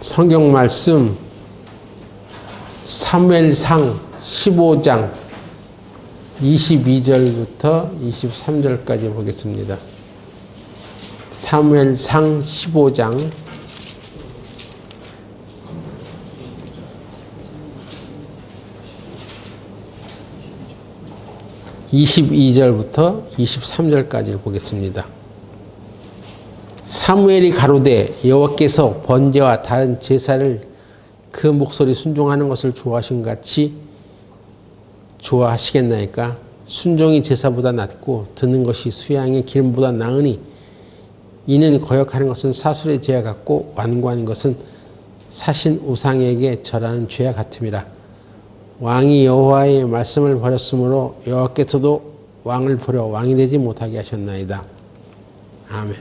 성경 말씀 사무엘상 15장 22절부터 23절까지 보겠습니다. 사무엘상 15장 22절부터 23절까지를 보겠습니다. 사무엘이 가로되 여호와께서 번제와 다른 제사를 그 목소리 순종하는 것을 좋아하신 같이 좋아하시겠나이까? 순종이 제사보다 낫고 듣는 것이 수양의 기름보다 나으니 이는 거역하는 것은 사술의 죄와 같고 완고하는 것은 사신 우상에게 절하는 죄와 같음이라. 왕이 여호와의 말씀을 버렸으므로 여호와께서도 왕을 버려 왕이 되지 못하게 하셨나이다. 아멘.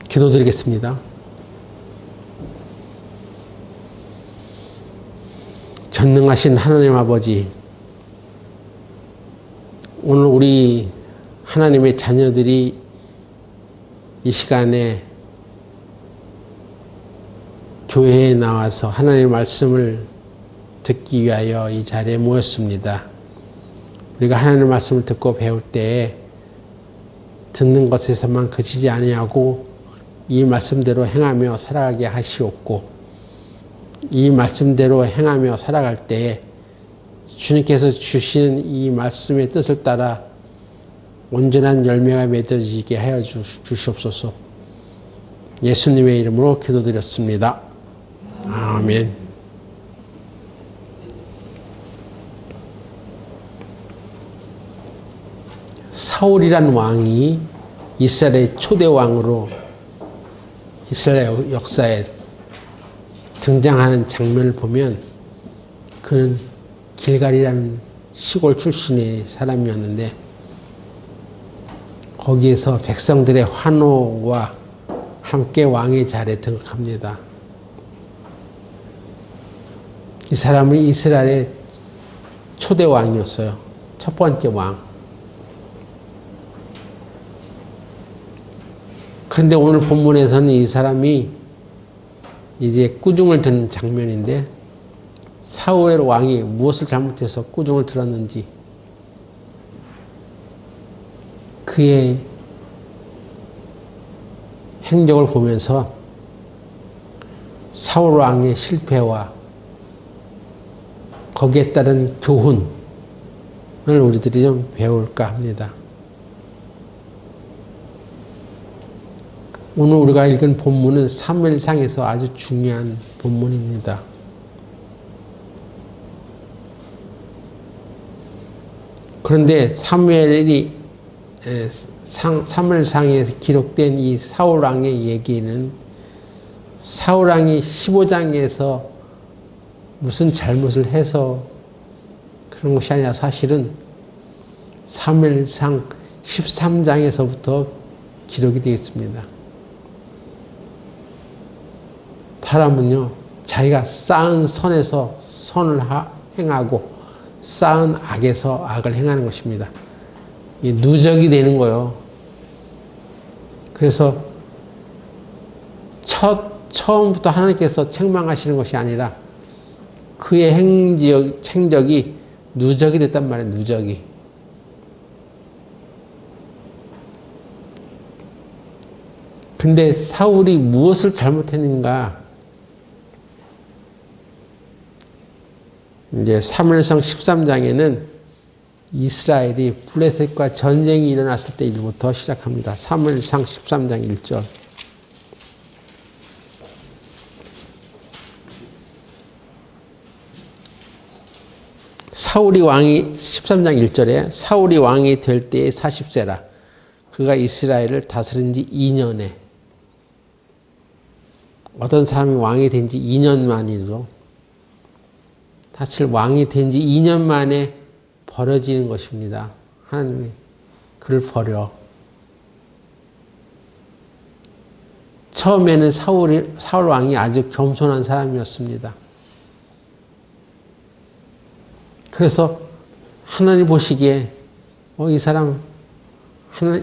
기도드리겠습니다. 전능하신 하나님 아버지, 오늘 우리 하나님의 자녀들이 이 시간에 교회에 나와서 하나님의 말씀을 듣기 위하여 이 자리에 모였습니다. 우리가 하나님의 말씀을 듣고 배울 때에 듣는 것에서만 그치지 아니하고 이 말씀대로 행하며 살아가게 하시옵고, 이 말씀대로 행하며 살아갈 때에 주님께서 주시는 이 말씀의 뜻을 따라 온전한 열매가 맺어지게 하여 주시옵소서. 예수님의 이름으로 기도드렸습니다. 아멘. 사울이란 왕이 이스라엘의 초대 왕으로 이스라엘 역사에 등장하는 장면을 보면 그는 길갈이라는 시골 출신의 사람이었는데 거기에서 백성들의 환호와 함께 왕의 자리에 등극합니다. 이 사람은 이스라엘의 초대 왕이었어요. 첫 번째 왕. 그런데 오늘 본문에서는 이 사람이 이제 꾸중을 드는 장면인데, 사울 왕이 무엇을 잘못해서 꾸중을 들었는지, 그의 행적을 보면서 사울 왕의 실패와 거기에 따른 교훈을 우리들이 좀 배울까 합니다. 오늘 우리가 읽은 본문은 사무엘상에서 아주 중요한 본문입니다. 그런데 사무엘상에 기록된 이 사울왕의 얘기는 사울왕이 15장에서 무슨 잘못을 해서 그런 것이 아니라 사실은 사무엘상 13장에서부터 기록이 되어 있습니다. 사람은요, 자기가 쌓은 선에서 선을 행하고 쌓은 악에서 악을 행하는 것입니다. 이 누적이 되는 거예요. 그래서 처음부터 하나님께서 책망하시는 것이 아니라 그의 행적이 누적이 됐단 말이에요. 누적이. 근데 사울이 무엇을 잘못했는가? 이제 사무엘상 13장에는 이스라엘이 블레셋과 전쟁이 일어났을 때 일부터 시작합니다. 사무엘상 13장 1절. 사울이 왕이 13장 1절에 사울이 왕이 될 때에 40세라. 그가 이스라엘을 다스린 지 2년에. 어떤 사람이 왕이 된 지 2년 만이죠. 사실 왕이 된 지 2년 만에 버려지는 것입니다. 하나님이 그를 버려. 처음에는 사울 왕이 아주 겸손한 사람이었습니다. 그래서 하나님 보시기에 이 사람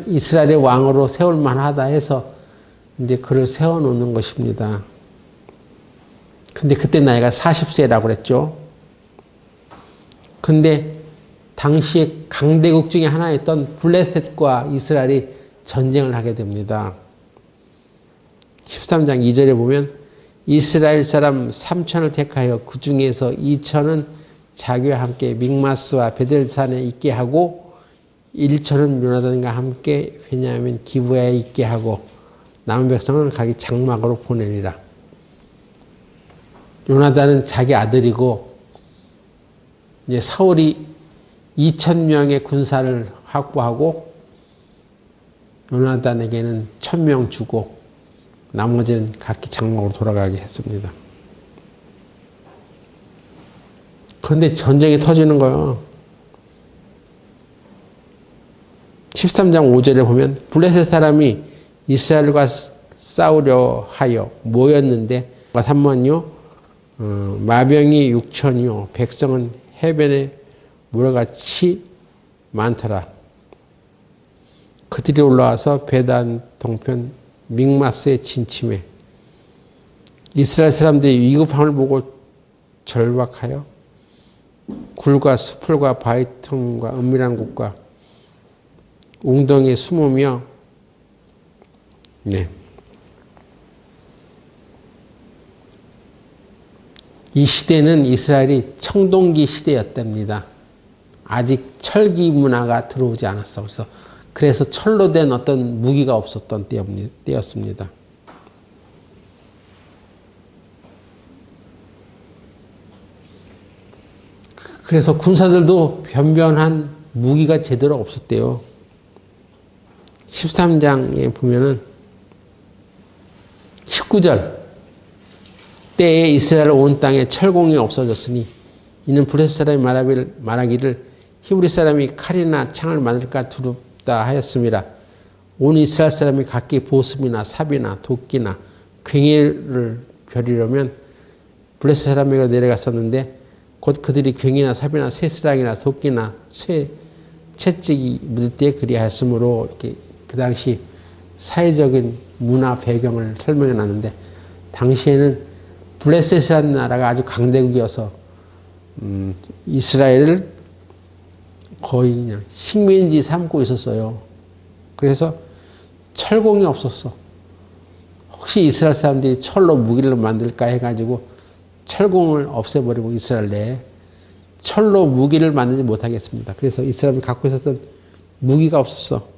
이스라엘의 왕으로 세울 만하다 해서 이제 그를 세워놓는 것입니다. 근데 그때 나이가 40세라고 그랬죠. 근데 당시에 강대국 중에 하나였던 블레셋과 이스라엘이 전쟁을 하게 됩니다. 13장 2절에 보면 이스라엘 사람 3천을 택하여 그 중에서 2천은 자기와 함께 믹마스와 베델산에 있게 하고 1천은 요나단과 함께 베냐민 기브야에 있게 하고 남은 백성은 각기 장막으로 보내니라. 요나단은 자기 아들이고 이제 사울이 2,000명의 군사를 확보하고 요나단에게는 1,000명 주고 나머지는 각기 장막으로 돌아가게 했습니다. 그런데 전쟁이 터지는 거예요. 13장 5절에 보면 블레셋 사람이 이스라엘과 싸우려 하여 모였는데 삼만요 마병이 6천이요 백성은 해변에 모래같이 많더라. 그들이 올라와서 베단 동편 믹마스에 진침해 이스라엘 사람들이 위급함을 보고 절박하여 굴과 수풀과 바위틈과 은밀한 곳과 웅덩이에 숨으며 이 시대는 이스라엘이 청동기 시대였답니다. 아직 철기 문화가 들어오지 않았어. 그래서 철로 된 어떤 무기가 없었던 때였습니다. 그래서 군사들도 변변한 무기가 제대로 없었대요. 13장에 보면은 19절 때에 이스라엘 온 땅에 철공이 없어졌으니 이는 블레셋 사람이 말하기를 히브리 사람이 칼이나 창을 만들까 두렵다 하였습니다. 온 이스라엘 사람이 각기 보습이나 삽이나 도끼나 괭이를 벼리려면 블레셋 사람에게 내려갔었는데 곧 그들이 괭이나 삽이나 쇠스랑이나 도끼나 채찍이 묻을 때 그리하였으므로 이렇게 그 당시 사회적인 문화 배경을 설명해 놨는데 당시에는 블레셋이라는 나라가 아주 강대국이어서 이스라엘을 거의 그냥 식민지 삼고 있었어요. 그래서 철공이 없었어. 혹시 이스라엘 사람들이 철로 무기를 만들까 해가지고 철공을 없애버리고 이스라엘 내에 철로 무기를 만들지 못하겠습니다. 그래서 이스라엘이 갖고 있었던 무기가 없었어.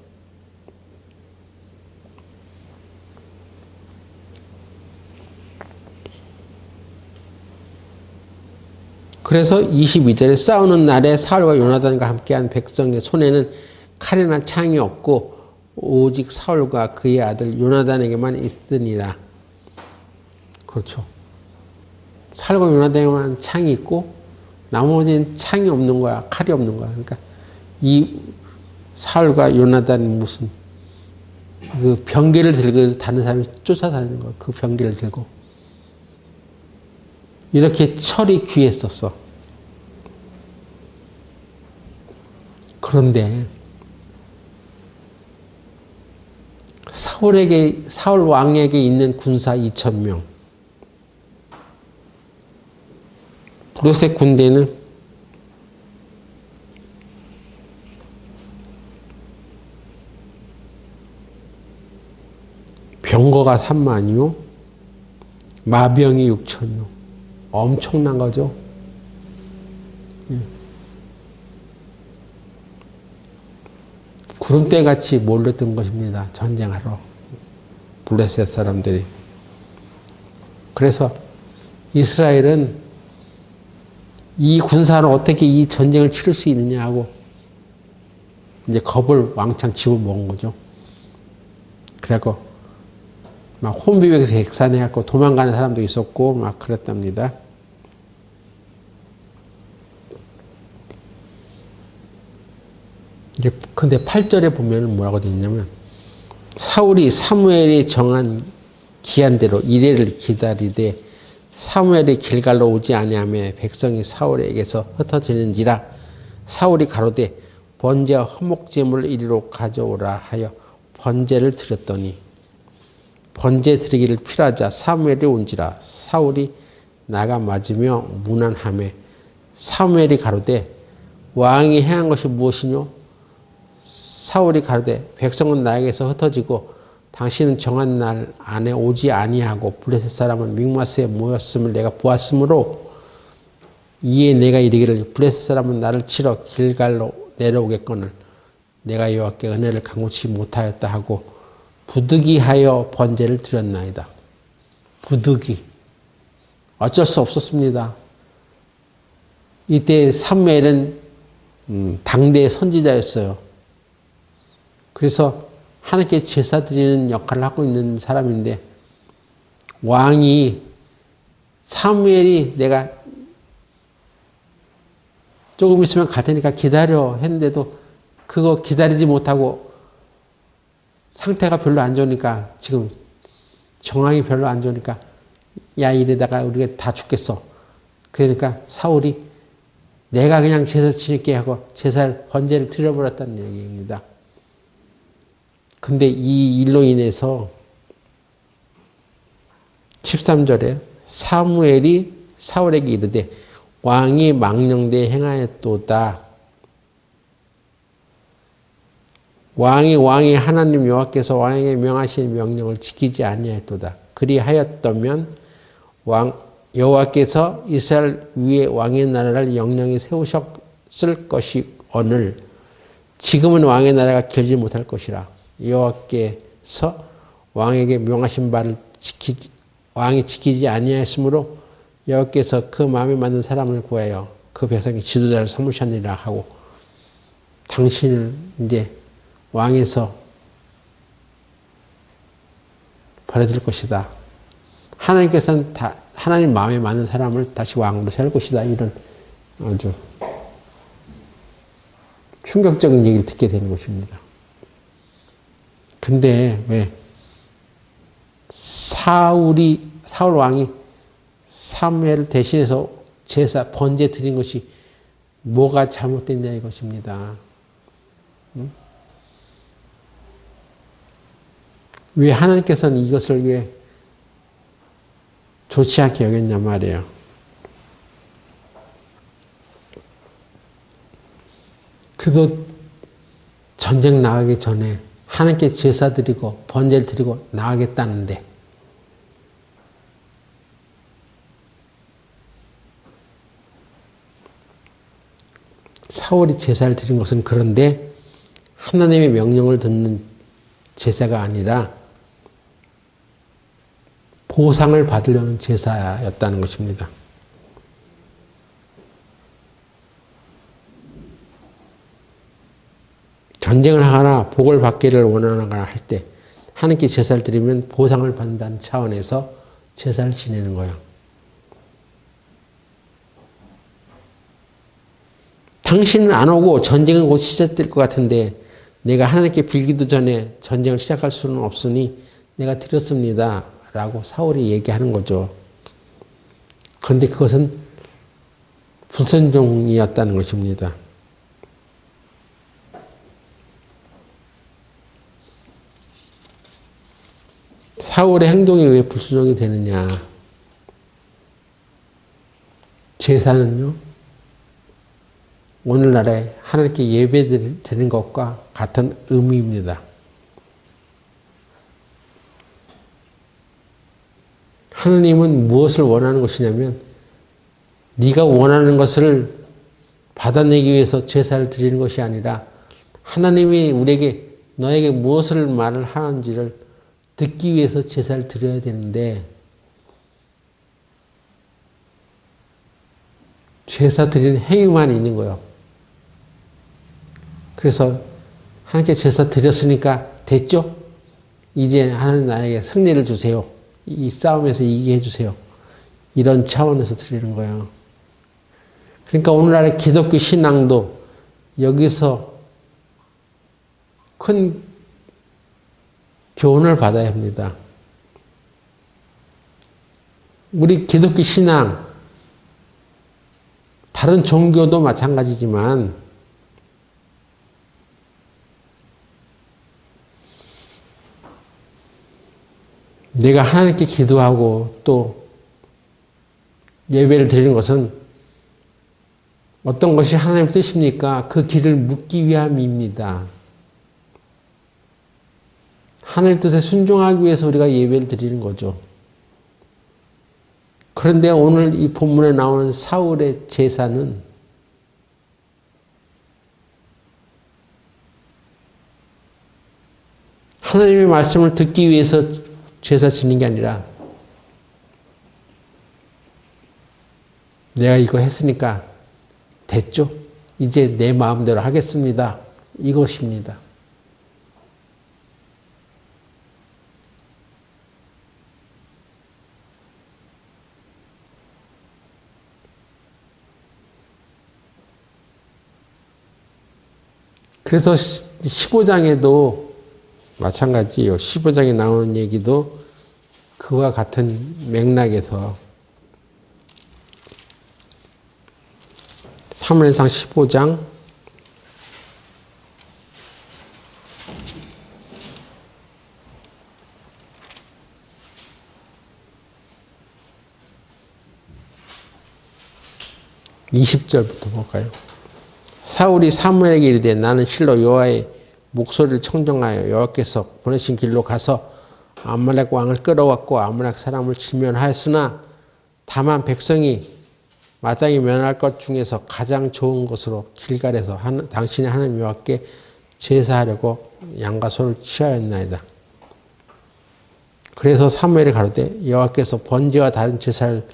그래서 22절에 싸우는 날에 사울과 요나단과 함께한 백성의 손에는 칼이나 창이 없고 오직 사울과 그의 아들 요나단에게만 있으니라. 그렇죠. 사울과 요나단에게만 창이 있고 나머지는 창이 없는 거야. 칼이 없는 거야. 그러니까 이 사울과 요나단 무슨 그 병기를 들고 다른 사람이 쫓아다니는 거야. 그 병기를 들고. 이렇게 철이 귀했었어. 그런데 사울 왕에게 있는 군사 2,000명. 블레셋 군대는 병거가 30,000이요. 마병이 6,000이요. 엄청난 거죠. 구름대같이 몰려든 것입니다. 전쟁하러. 블레셋 사람들이. 그래서 이스라엘은 이 군사로 어떻게 이 전쟁을 치를 수 있느냐 하고 이제 겁을 왕창 집어먹은 거죠. 그래갖고 막 혼비백산해갖고 도망가는 사람도 있었고 막 그랬답니다. 근데 8절에 보면 뭐라고 되어 있냐면 사울이 사무엘이 정한 기한대로 이레를 기다리되 사무엘이 길갈로 오지 아니하며 백성이 사울에게서 흩어지는지라 사울이 가로되 번제와 화목제물을 이리로 가져오라 하여 번제를 드렸더니 번제 드리기를 필요하자 사무엘이 온지라 사울이 나가 맞으며 무난하매 사무엘이 가로되 왕이 행한 것이 무엇이뇨? 사울이 가로되 백성은 나에게서 흩어지고 당신은 정한 날 안에 오지 아니하고 블레셋 사람은 mik마스에 모였음을 내가 보았으므로 이에 내가 이르기를 블레셋 사람은 나를 치러 길갈로 내려오겠거늘 내가 여호와께 은혜를 간구치 못하였다 하고 부득이하여 번제를 드렸나이다. 부득이. 어쩔 수 없었습니다. 이때 사무엘은 당대의 선지자였어요. 그래서 하나님께 제사 드리는 역할을 하고 있는 사람인데 왕이 사무엘이 내가 조금 있으면 갈 테니까 기다려 했는데도 그거 기다리지 못하고 상태가 별로 안 좋으니까 지금 정황이 별로 안 좋으니까 야 이러다가 우리가 다 죽겠어. 그러니까 사울이 내가 그냥 제사 지낼게 하고 제사를 번제를 드려버렸다는 얘기입니다. 근데 이 일로 인해서 13절에 사무엘이 사울에게 이르되 왕이 망령되이 행하였도다. 왕이 하나님 여호와께서 왕에게 명하신 명령을 지키지 아니하였도다. 그리하였다면 여호와께서 이스라엘 위에 왕의 나라를 영영히 세우셨을 것이오늘 지금은 왕의 나라가 길지 못할 것이라. 여호와께서 왕에게 명하신 바를 왕이 지키지 아니하였으므로 여호와께서 그 마음에 맞는 사람을 구하여 그 백성이 지도자를 삼으셨느니라 하고 당신을 이제 왕에서 버려둘 것이다. 하나님께서는 하나님 마음에 맞는 사람을 다시 왕으로 세울 것이다. 이런 아주 충격적인 얘기를 듣게 되는 것입니다. 근데 왜 사울 왕이 사무엘을 대신해서 제사 번제 드린 것이 뭐가 잘못됐냐 이것입니다. 왜 하나님께서는 이것을 왜 좋지 않게 여겼냐 말이에요. 그래도 전쟁 나가기 전에 하나님께 제사 드리고 번제를 드리고 나가겠다는데 사울이 제사를 드린 것은 그런데 하나님의 명령을 듣는 제사가 아니라 보상을 받으려는 제사였다는 것입니다. 전쟁을 하거나 복을 받기를 원하거나 할 때 하나님께 제사를 드리면 보상을 받는다는 차원에서 제사를 지내는 거예요. 당신은 안 오고 전쟁은 곧 시작될 것 같은데 내가 하나님께 빌기도 전에 전쟁을 시작할 수는 없으니 내가 드렸습니다. 라고 사울이 얘기하는 거죠. 그런데 그것은 불순종이었다는 것입니다. 사울의 행동이 왜 불순종이 되느냐. 제사는요, 오늘날에 하나님께 예배 드리는 것과 같은 의미입니다. 하나님은 무엇을 원하는 것이냐면 네가 원하는 것을 받아내기 위해서 제사를 드리는 것이 아니라 하나님이 우리에게 너에게 무엇을 말을 하는지를 듣기 위해서 제사를 드려야 되는데 제사 드리는 행위만 있는 거예요. 그래서 하나님께 제사 드렸으니까 됐죠? 이제 하나님 나에게 승리를 주세요. 이 싸움에서 이기게 해주세요. 이런 차원에서 드리는 거예요. 그러니까 오늘날의 기독교 신앙도 여기서 큰 교훈을 받아야 합니다. 우리 기독교 신앙, 다른 종교도 마찬가지지만 내가 하나님께 기도하고 또 예배를 드리는 것은 어떤 것이 하나님의 뜻입니까? 그 길을 묻기 위함입니다. 하나님 뜻에 순종하기 위해서 우리가 예배를 드리는 거죠. 그런데 오늘 이 본문에 나오는 사울의 제사는 하나님의 말씀을 듣기 위해서 제사 지는 게 아니라 내가 이거 했으니까 됐죠? 이제 내 마음대로 하겠습니다. 이것입니다. 그래서 15장에도 마찬가지예요. 15장에 나오는 얘기도 그와 같은 맥락에서 사무엘상 15장 20절부터 볼까요? 사울이 사무엘에게 이르되 나는 실로 여호와의 목소리를 청정하여 여호와께서 보내신 길로 가서 아말렉 왕을 끌어왔고 아말렉 사람을 진멸하였으나 다만 백성이 마땅히 면할 것 중에서 가장 좋은 것으로 길갈에서 당신의 하나님 여호와께 제사하려고 양과 소를 취하였나이다. 그래서 사무엘이 가로되 여호와께서 번제와 다른 제사를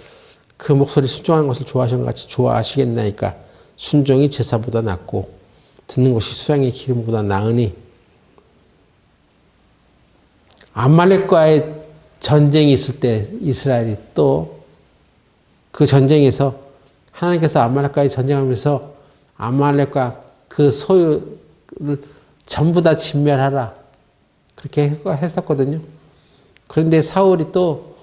그 목소리 순종하는 것을 좋아하시는 것 같이 좋아하시겠나이까. 순종이 제사보다 낫고 듣는 것이 수양의 기름보다 나으니. 아말렉과의 전쟁이 있을 때 이스라엘이 또 그 전쟁에서 하나님께서 아말렉과의 전쟁하면서 아말렉과 그 소유를 전부 다 진멸하라 그렇게 했었거든요. 그런데 사울이 또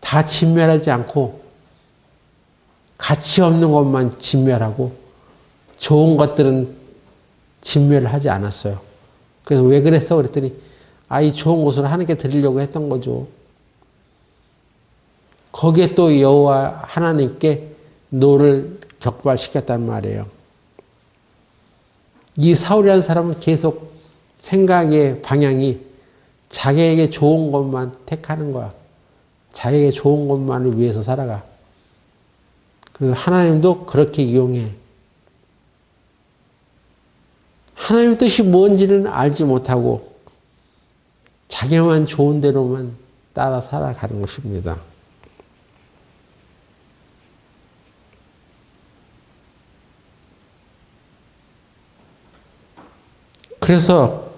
다 진멸하지 않고 가치 없는 것만 진멸하고 좋은 것들은 진멸을 하지 않았어요. 그래서 왜 그랬어? 그랬더니 이 좋은 것으로 하나님께 드리려고 했던 거죠. 거기에 또 여호와 하나님께 노를 격발시켰단 말이에요. 이 사울이라는 사람은 계속 생각의 방향이 자기에게 좋은 것만 택하는 거야. 자기에게 좋은 것만을 위해서 살아가. 그래서 하나님도 그렇게 이용해. 하나님의 뜻이 뭔지는 알지 못하고 자기만 좋은 대로만 따라 살아가는 것입니다. 그래서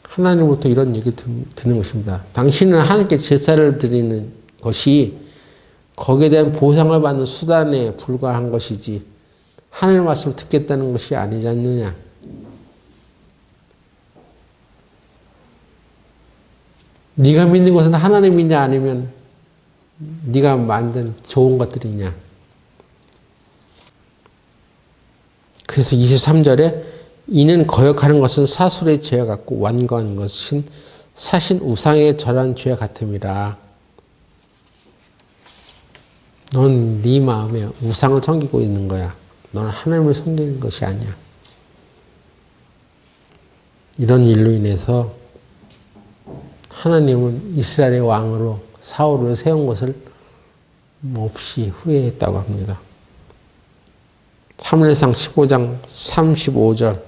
하나님으로부터 이런 얘기를 듣는 것입니다. 당신은 하나님께 제사를 드리는 것이 거기에 대한 보상을 받는 수단에 불과한 것이지 하나님의 말씀을 듣겠다는 것이 아니지 않느냐. 네가 믿는 것은 하나님이냐 아니면 네가 만든 좋은 것들이냐. 그래서 23절에 이는 거역하는 것은 사술의 죄와 같고 완고하는 것은 사신 우상에 절한 죄와 같음이라. 넌 네 마음에 우상을 섬기고 있는 거야. 넌 하나님을 섬기는 것이 아니야. 이런 일로 인해서 하나님은 이스라엘의 왕으로 사울을 세운 것을 몹시 후회했다고 합니다. 사무엘상 15장 35절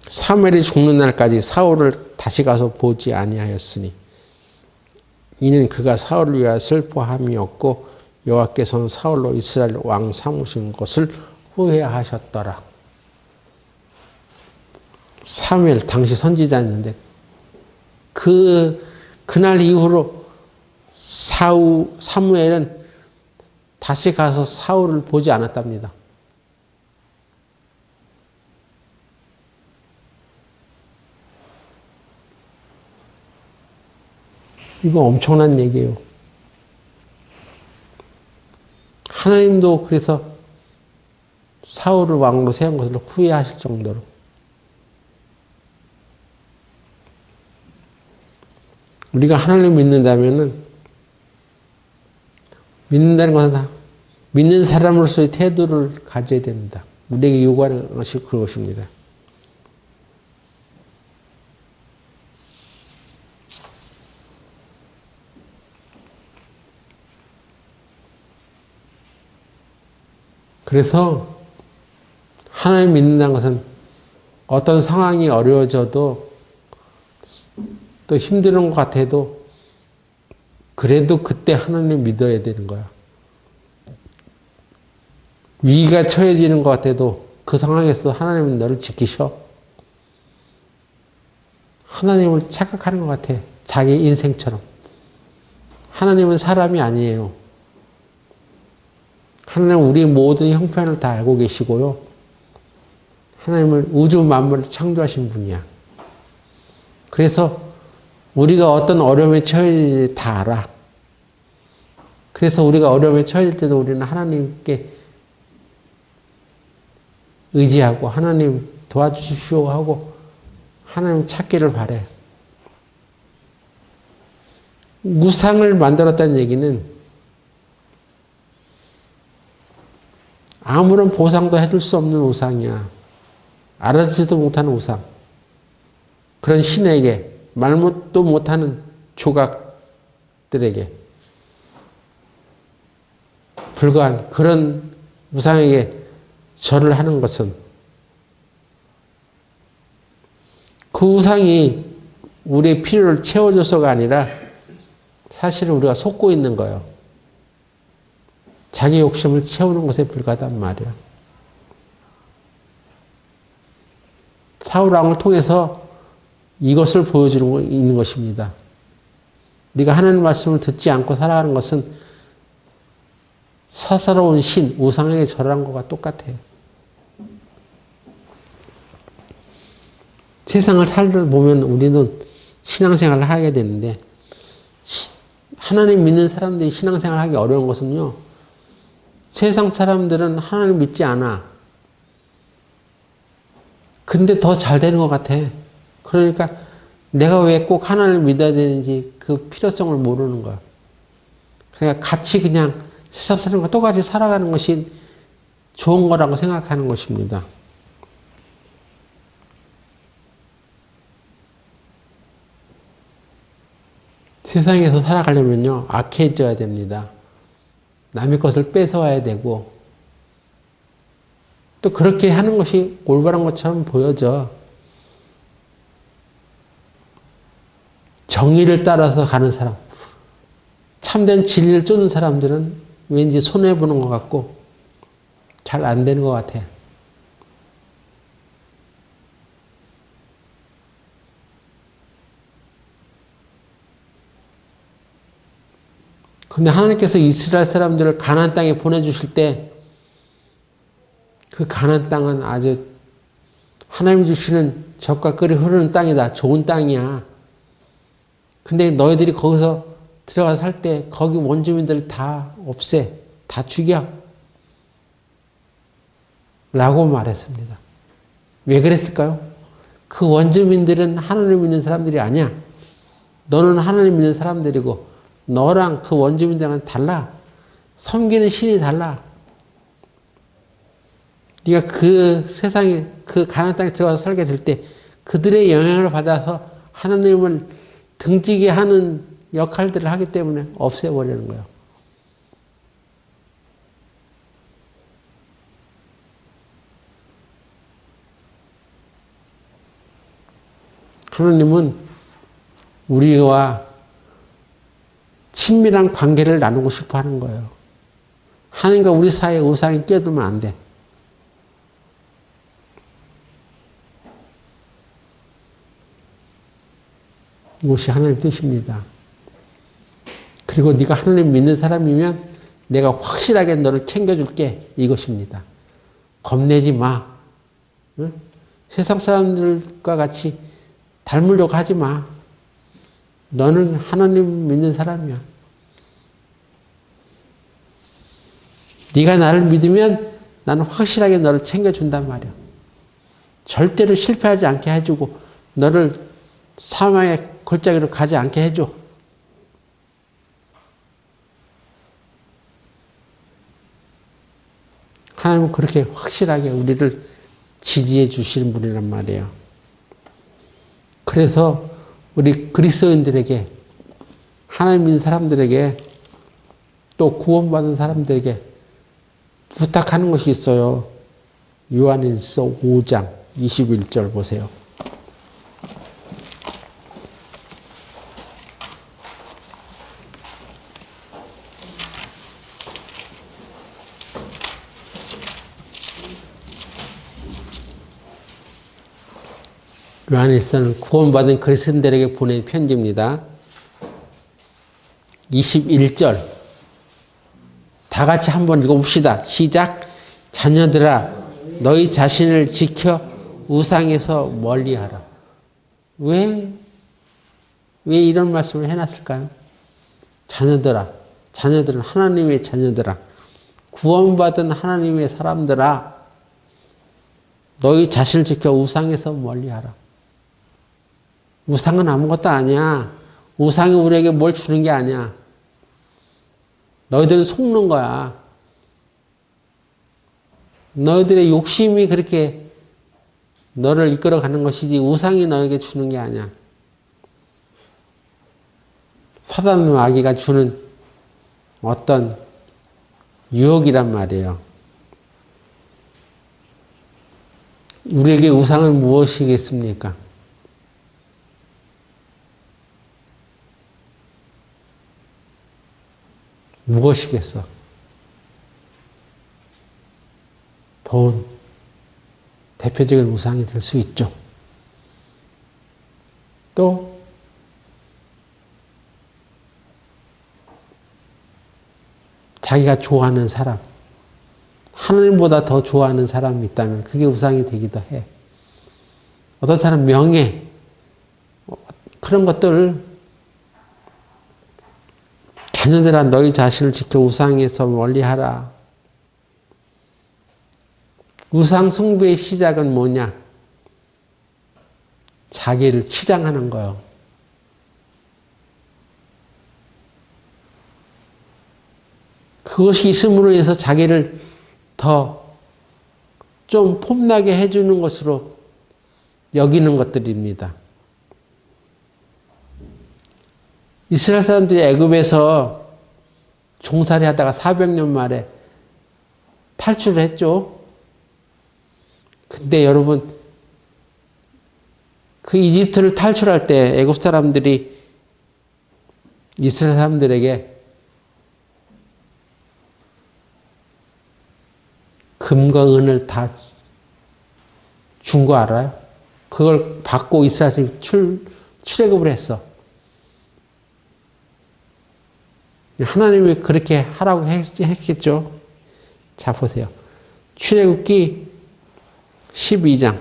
사무엘이 죽는 날까지 사울을 다시 가서 보지 아니하였으니 이는 그가 사울을 위하여 슬퍼함이었고 여호와께서는 사울로 이스라엘 왕 삼으신 것을 후회하셨더라. 사무엘 당시 선지자였는데 그날 이후로 사무엘은 다시 가서 사울을 보지 않았답니다. 이거 엄청난 얘기예요. 하나님도 그래서 사울을 왕으로 세운 것을 후회하실 정도로. 우리가 하나님을 믿는다면은, 믿는다는 것은 믿는 사람으로서의 태도를 가져야 됩니다. 우리에게 요구하는 것이 그것입니다. 그래서 하나님 믿는다는 것은 어떤 상황이 어려워져도 또 힘드는 것 같아도 그래도 그때 하나님을 믿어야 되는 거야. 위기가 처해지는 것 같아도 그 상황에서 하나님은 너를 지키셔. 하나님을 착각하는 것 같아. 자기 인생처럼. 하나님은 사람이 아니에요. 하나님은 우리 모든 형편을 다 알고 계시고요. 하나님은 우주 만물을 창조하신 분이야. 그래서 우리가 어떤 어려움에 처해질지 다 알아. 그래서 우리가 어려움에 처해질 때도 우리는 하나님께 의지하고 하나님 도와주십시오 하고 하나님 찾기를 바래. 우상을 만들었다는 얘기는 아무런 보상도 해줄 수 없는 우상이야. 알아듣지도 못하는 우상. 그런 신에게, 말도 못하는 조각들에게 불과한 그런 우상에게 절을 하는 것은 그 우상이 우리의 필요를 채워줘서가 아니라 사실은 우리가 속고 있는 거예요. 자기 욕심을 채우는 것에 불과하단 말이야. 사울 왕을 통해서 이것을 보여주고 있는 것입니다. 네가 하나님 말씀을 듣지 않고 살아가는 것은 사사로운 신, 우상에게 절한 것과 똑같아요. 세상을 살다 보면 우리는 신앙생활을 하게 되는데 하나님 믿는 사람들이 신앙생활을 하기 어려운 것은요. 세상 사람들은 하나님 믿지 않아. 근데 더 잘 되는 것 같아. 그러니까 내가 왜 꼭 하나님을 믿어야 되는지 그 필요성을 모르는 거야. 그러니까 같이 그냥 세상 사람과 똑같이 살아가는 것이 좋은 거라고 생각하는 것입니다. 세상에서 살아가려면요, 악해져야 됩니다. 남의 것을 뺏어와야 되고, 또 그렇게 하는 것이 올바른 것처럼 보여져. 정의를 따라서 가는 사람, 참된 진리를 쫓는 사람들은 왠지 손해보는 것 같고, 잘 안 되는 것 같아. 근데 하나님께서 이스라엘 사람들을 가나안 땅에 보내주실 때 그 가나안 땅은 아주 하나님 주시는 젖과 꿀이 흐르는 땅이다. 좋은 땅이야. 근데 너희들이 거기서 들어가서 살 때 거기 원주민들 다 없애. 다 죽여. 라고 말했습니다. 왜 그랬을까요? 그 원주민들은 하나님 믿는 사람들이 아니야. 너는 하나님 믿는 사람들이고 너랑 그 원주민들은 달라. 섬기는 신이 달라. 네가 그 세상에 그 가나안 땅에 들어가서 살게 될 때 그들의 영향을 받아서 하나님을 등지게 하는 역할들을 하기 때문에 없애버리는 거예요. 하나님은 우리와 친밀한 관계를 나누고 싶어 하는 거예요. 하나님과 우리 사이에 우상이 끼어들면 안 돼. 이것이 하나님의 뜻입니다. 그리고 네가 하나님 믿는 사람이면 내가 확실하게 너를 챙겨줄게. 이것입니다. 겁내지 마. 응? 세상 사람들과 같이 닮으려고 하지 마. 너는 하나님 믿는 사람이야. 네가 나를 믿으면 나는 확실하게 너를 챙겨준단 말이야. 절대로 실패하지 않게 해주고 너를 사망의 골짜기로 가지 않게 해줘. 하나님은 그렇게 확실하게 우리를 지지해 주시는 분이란 말이에요. 그래서 우리 그리스도인들에게, 하나님 믿는 사람들에게, 또 구원받은 사람들에게 부탁하는 것이 있어요. 요한일서 5장 21절 보세요. 요한일서는 구원받은 그리스도인들에게 보낸 편지입니다. 21절 다 같이 한번 읽어봅시다. 시작. 자녀들아 너희 자신을 지켜 우상에서 멀리하라. 왜 이런 말씀을 해놨을까요? 자녀들은 하나님의 자녀들아, 구원받은 하나님의 사람들아, 너희 자신을 지켜 우상에서 멀리하라. 우상은 아무것도 아니야. 우상이 우리에게 뭘 주는 게 아니야. 너희들은 속는 거야. 너희들의 욕심이 그렇게 너를 이끌어가는 것이지 우상이 너에게 주는 게 아니야. 사단 마귀가 주는 어떤 유혹이란 말이에요. 우리에게 우상은 무엇이겠습니까? 무엇이겠어? 돈, 대표적인 우상이 될 수 있죠. 또 자기가 좋아하는 사람, 하나님보다 더 좋아하는 사람이 있다면 그게 우상이 되기도 해. 어떤 사람 명예, 그런 것들, 자녀들아 너희 자신을 지켜 우상에서 멀리하라. 우상 숭배의 시작은 뭐냐? 자기를 치장하는 거예요. 그것이 있음으로 해서 자기를 더 좀 폼나게 해주는 것으로 여기는 것들입니다. 이스라엘 사람들이 애굽에서 종살이 하다가 400년 만에 탈출을 했죠. 근데 여러분, 그 이집트를 탈출할 때 애굽 사람들이 이스라엘 사람들에게 금과 은을 다 준 거 알아요? 그걸 받고 이스라엘이 출애굽을 했어. 하나님이 그렇게 하라고 했겠죠. 자, 보세요. 출애굽기 12장.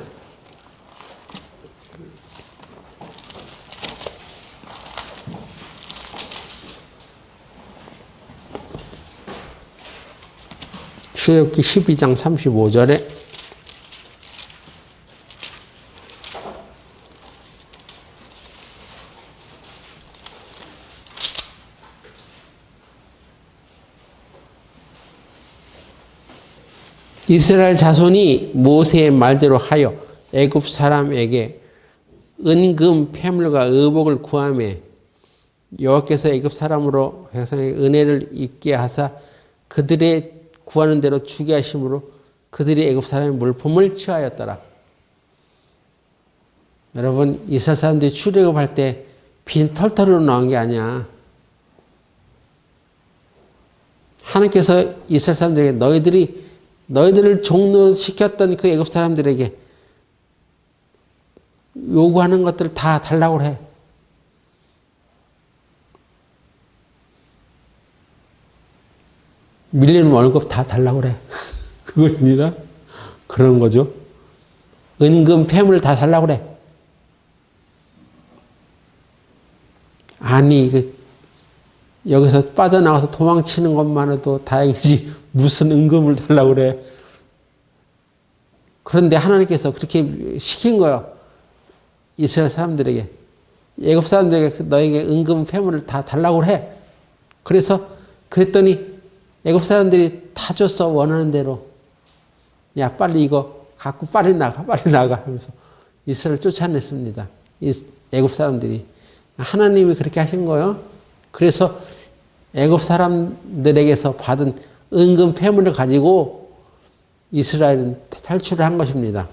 출애굽기 12장 35절에 이스라엘 자손이 모세의 말대로 하여 애굽 사람에게 은금 폐물과 의복을 구하며 여호와께서 애굽 사람으로 백성에게 은혜를 있게 하사 그들의 구하는 대로 주게 하심으로 그들이 애굽 사람의 물품을 취하였더라. 여러분, 이스라엘 사람들이 출애굽할 때 빈 털털이로 나온 게 아니야. 하나님께서 이스라엘 사람들에게 너희들을 종노시켰던 그 애굽 사람들에게 요구하는 것들을 다 달라고 해. 밀리는 월급 다 달라고 그래. 그것입니다. 그런 거죠. 은금, 폐물 다 달라고 그래. 아니, 여기서 빠져나가서 도망치는 것만으로도 다행이지 무슨 은금을 달라고 그래. 그런데 하나님께서 그렇게 시킨 거예요. 이스라엘 사람들에게. 애굽 사람들에게 너에게 은금 패물을 다 달라고 해. 그랬더니 애굽 사람들이 다 줬어. 원하는 대로. 야, 빨리 이거 갖고 빨리 나가 하면서 이스라엘 쫓아냈습니다. 애굽 사람들이. 하나님이 그렇게 하신 거예요. 그래서 애굽 사람들에게서 받은 은금 패물을 가지고 이스라엘은 탈출을 한 것입니다.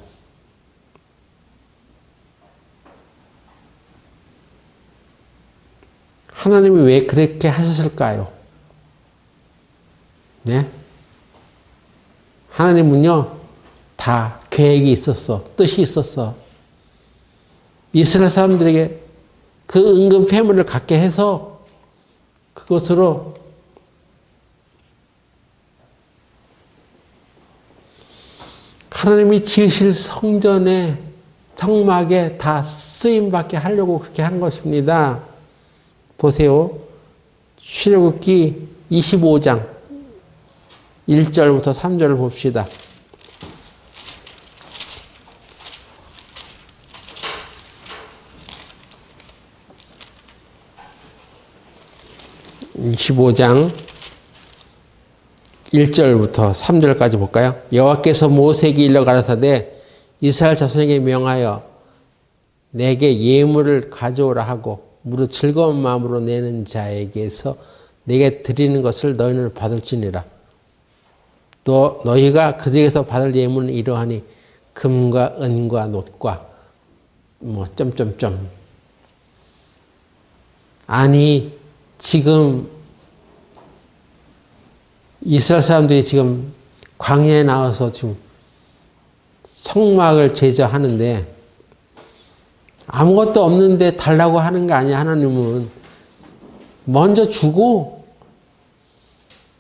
하나님이 왜 그렇게 하셨을까요? 네? 하나님은요, 다 계획이 있었어. 뜻이 있었어. 이스라엘 사람들에게 그 은금 패물을 갖게 해서 그것으로 하나님이 지으실 성전에 성막에 다 쓰임받게 하려고 그렇게 한 것입니다. 보세요. 출애굽기 25장 1절부터 3절을 봅시다. 25장 1절부터 3절까지 볼까요? 여호와께서 모세에게 일러 가라사대 이스라엘 자손에게 명하여 내게 예물을 가져오라 하고 무릇 즐거운 마음으로 내는 자에게서 내게 드리는 것을 너희는 받을지니라. 또 너희가 그들에게서 받을 예물은 이러하니 금과 은과 놋과 점점점. 아니 지금 이스라엘 사람들이 지금 광야에 나와서 지금 성막을 제작하는데 아무것도 없는데 달라고 하는 게 아니야. 하나님은 먼저 주고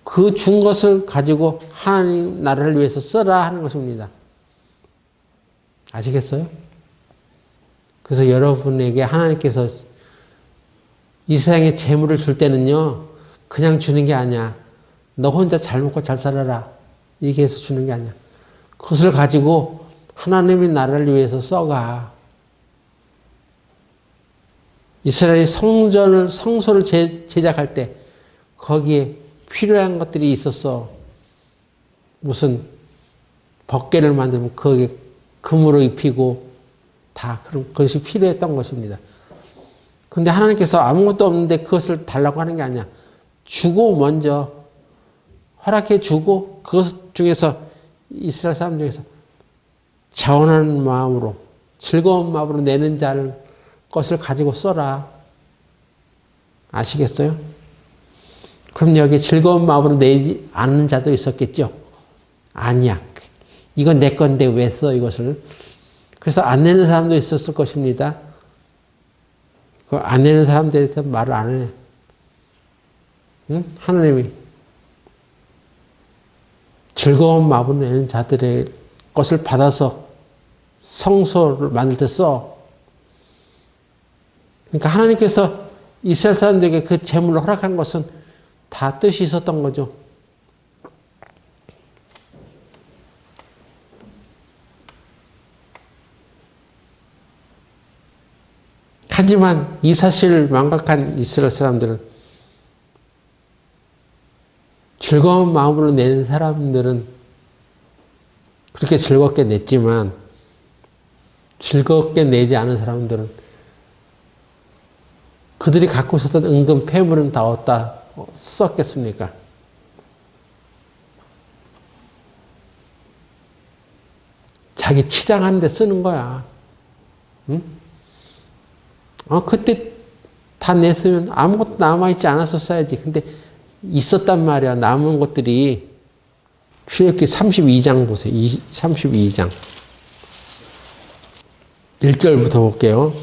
그 준 것을 가지고 하나님 나라를 위해서 써라 하는 것입니다. 아시겠어요? 그래서 여러분에게 하나님께서 이 세상에 재물을 줄 때는요, 그냥 주는 게 아니야. 너 혼자 잘 먹고 잘 살아라. 이렇게 해서 주는 게 아니야. 그것을 가지고 하나님의 나라를 위해서 써가. 이스라엘이 성소를 제작할 때 거기에 필요한 것들이 있었어. 무슨 법궤를 만들면 거기에 금으로 입히고 다 그런 것이 필요했던 것입니다. 그런데 하나님께서 아무것도 없는데 그것을 달라고 하는 게 아니야. 주고 먼저 허락해 주고 그것 중에서 이스라엘 사람 중에서 자원하는 마음으로 즐거운 마음으로 내는 자를 것을 가지고 써라. 아시겠어요? 그럼 여기 즐거운 마음으로 내지 않는 자도 있었겠죠? 아니야. 이건 내 건데 왜 써 이것을? 그래서 안 내는 사람도 있었을 것입니다. 그 안 내는 사람들에 대해서 말을 안 해. 응? 하나님이 즐거운 마음으로 내는 자들의 것을 받아서 성소를 만들 때 써. 그러니까 하나님께서 이스라엘 사람들에게 그 재물을 허락한 것은 다 뜻이 있었던 거죠. 하지만 이 사실을 망각한 이스라엘 사람들은 즐거운 마음으로 내는 사람들은 그렇게 즐겁게 냈지만 즐겁게 내지 않은 사람들은 그들이 갖고 있었던 은금 패물은 다 어디다 썼겠습니까? 자기 치장하는 데 쓰는 거야. 응? 그때 다 냈으면 아무것도 남아있지 않았었어야지. 근데 있었단 말이야. 남은 것들이. 출애굽기 32장 보세요. 32장. 1절부터 볼게요.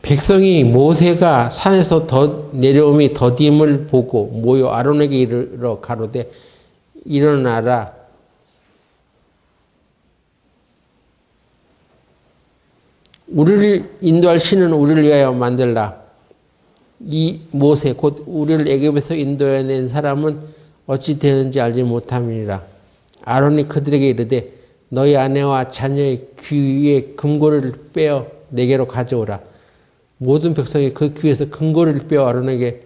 백성이 모세가 산에서 내려옴이 더딤을 보고 모여 아론에게 이르러 가로되 일어나라. 우리를 인도할 신은 우리를 위하여 만들라. 이 모세 곧 우리를 애굽에서 인도해낸 사람은 어찌 되는지 알지 못함이니라. 아론이 그들에게 이르되 너희 아내와 자녀의 귀에 금고리를 빼어 내게로 가져오라. 모든 백성이 그 귀에서 금고리를 빼어 아론에게로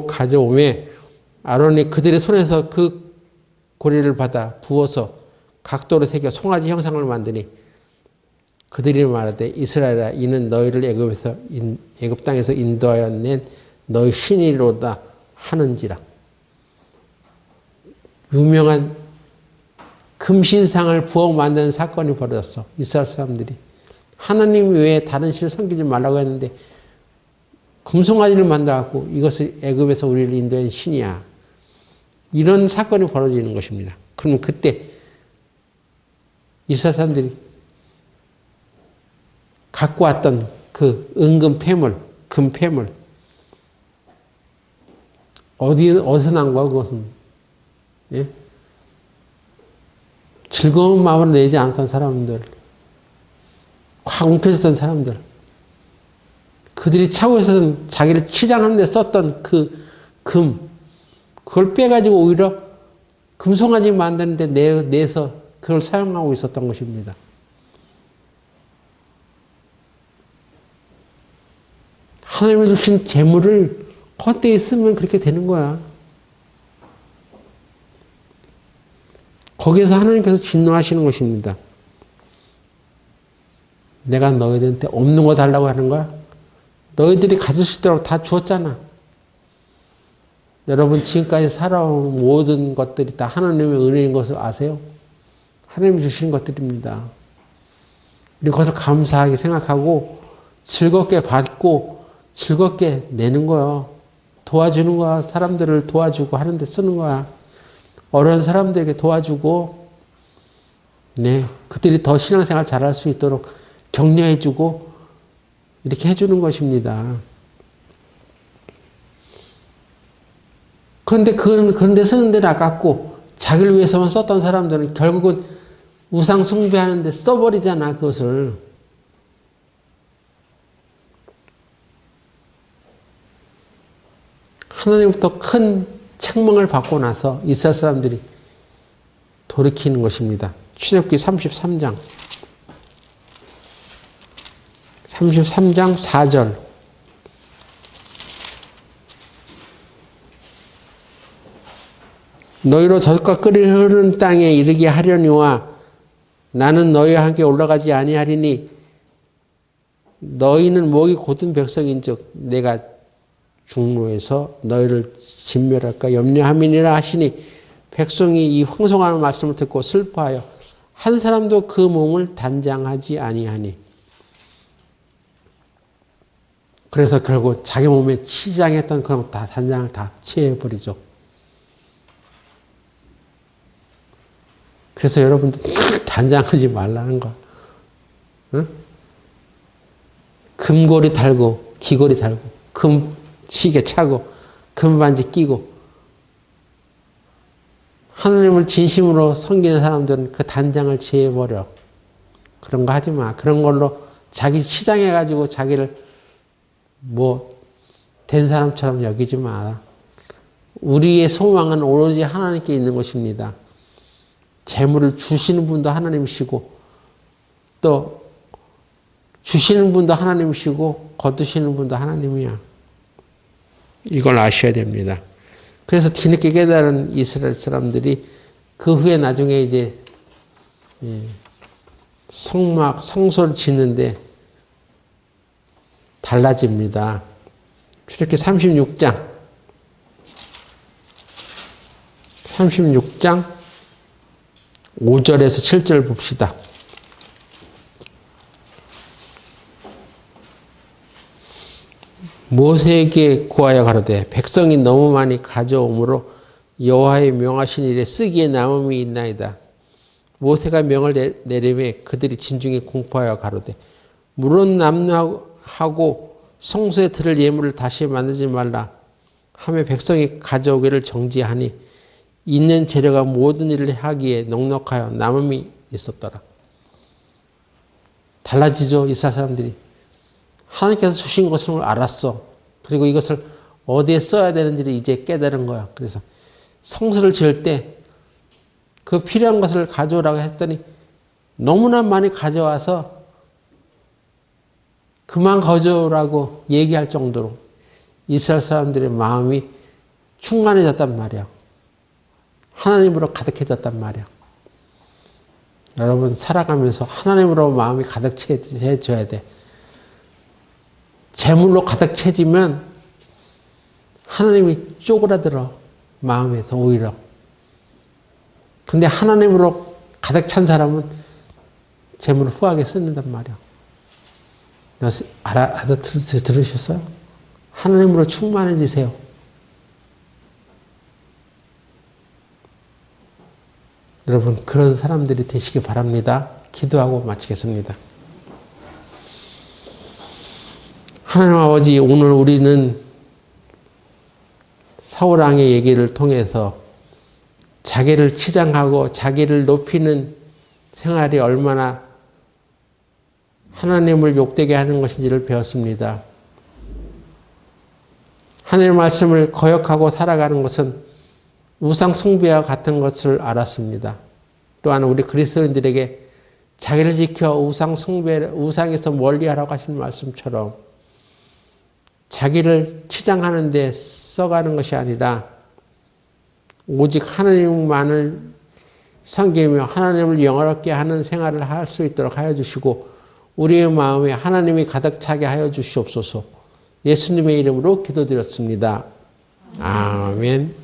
가져오매 아론이 그들의 손에서 그 고리를 받아 부어서 각도로 새겨 송아지 형상을 만드니 그들이 말하되 이스라엘아 이는 너희를 애굽 땅에서 인도하여 낸 너희 신이로다 하는지라. 유명한 금신상을 부어 만드는 사건이 벌어졌어. 이스라엘 사람들이 하나님 외에 다른 신을 섬기지 말라고 했는데 금송아지를 만들어갖고 이것을 애굽에서 우리를 인도한 신이야. 이런 사건이 벌어지는 것입니다. 그럼 그때 이스라엘 사람들이 갖고 왔던 그 은금 폐물, 금 폐물 어디서 난 거야 그것은? 예? 즐거운 마음을 내지 않았던 사람들, 확 움켜졌던 사람들, 그들이 차고에서는 자기를 치장하는 데 썼던 그 금, 그걸 빼가지고 오히려 금송아지 만드는데 내서 그걸 사용하고 있었던 것입니다. 하나님이 주신 재물을 헛되이 쓰면 그렇게 되는 거야. 거기에서 하나님께서 진노하시는 것입니다. 내가 너희들한테 없는 거 달라고 하는 거야? 너희들이 가질 수 있도록 다 주었잖아. 여러분 지금까지 살아온 모든 것들이 다 하나님의 은혜인 것을 아세요? 하나님이 주신 것들입니다. 우리 그것을 감사하게 생각하고 즐겁게 받고 즐겁게 내는 거예요. 도와주는 거야. 사람들을 도와주고 하는데 쓰는 거야. 어려운 사람들에게 도와주고, 네, 그들이 더 신앙생활 잘할 수 있도록 격려해주고 이렇게 해주는 것입니다. 그런데 쓰는 데는 아깝고 자기를 위해서만 썼던 사람들은 결국은 우상 숭배하는데 써버리잖아 그것을. 하나님부터 큰 책망을 받고 나서 이스라엘 사람들이 돌이키는 것입니다. 출애굽기 33장 4절 너희로 젖과 꿀이 흐르는 땅에 이르게 하려니와 나는 너희와 함께 올라가지 아니하리니 너희는 목이 곧은 백성인즉 내가 중로에서 너희를 진멸할까 염려함이니라 하시니 백성이 이 황송한 말씀을 듣고 슬퍼하여 한 사람도 그 몸을 단장하지 아니하니 그래서 결국 자기 몸에 치장했던 그 다 단장을 다 취해버리죠. 그래서 여러분들 단장하지 말라는 거. 응? 금고리 달고 귀고리 달고 금 시계 차고 금반지 끼고 하나님을 진심으로 섬기는 사람들은 그 단장을 제해버려. 그런 거 하지 마. 그런 걸로 자기 치장해가지고 자기를 된 사람처럼 여기지 마라. 우리의 소망은 오로지 하나님께 있는 것입니다. 재물을 주시는 분도 하나님이시고 또 주시는 분도 하나님이시고 거두시는 분도 하나님이야. 이걸 아셔야 됩니다. 그래서 뒤늦게 깨달은 이스라엘 사람들이 그 후에 나중에 이제 성소를 짓는데 달라집니다. 출애굽기 36장 5절에서 7절 봅시다. 모세에게 고하여 가로되 백성이 너무 많이 가져오므로 여호와의 명하신 일에 쓰기에 남음이 있나이다. 모세가 명을 내리매 그들이 진중에 공포하여 가로되 물은 남루하고 성소에 드릴 예물을 다시 만들지 말라 하며 백성이 가져오기를 정지하니 있는 재료가 모든 일을 하기에 넉넉하여 남음이 있었더라. 달라지죠 이스라엘 사람들이. 하나님께서 주신 것을 알았어. 그리고 이것을 어디에 써야 되는지를 이제 깨달은 거야. 그래서 성수를 지을 때 그 필요한 것을 가져오라고 했더니 너무나 많이 가져와서 그만 가져오라고 얘기할 정도로 이스라엘 사람들의 마음이 충만해졌단 말이야. 하나님으로 가득해졌단 말이야. 여러분 살아가면서 하나님으로 마음이 가득 채져야 돼. 재물로 가득 채지면 하나님이 쪼그라들어 마음에서 오히려. 근데 하나님으로 가득 찬 사람은 재물을 후하게 쓰는단 말이야. 들으셨어요? 하나님으로 충만해지세요. 여러분 그런 사람들이 되시기 바랍니다. 기도하고 마치겠습니다. 하나님 아버지, 오늘 우리는 사울왕의 얘기를 통해서 자기를 치장하고 자기를 높이는 생활이 얼마나 하나님을 욕되게 하는 것인지를 배웠습니다. 하나님의 말씀을 거역하고 살아가는 것은 우상 숭배와 같은 것을 알았습니다. 또한 우리 그리스도인들에게 자기를 지켜 우상 숭배, 우상에서 멀리하라고 하신 말씀처럼 자기를 치장하는 데 써가는 것이 아니라 오직 하나님만을 섬기며 하나님을 영화롭게 하는 생활을 할 수 있도록 하여 주시고 우리의 마음에 하나님이 가득 차게 하여 주시옵소서. 예수님의 이름으로 기도드렸습니다. 아멘.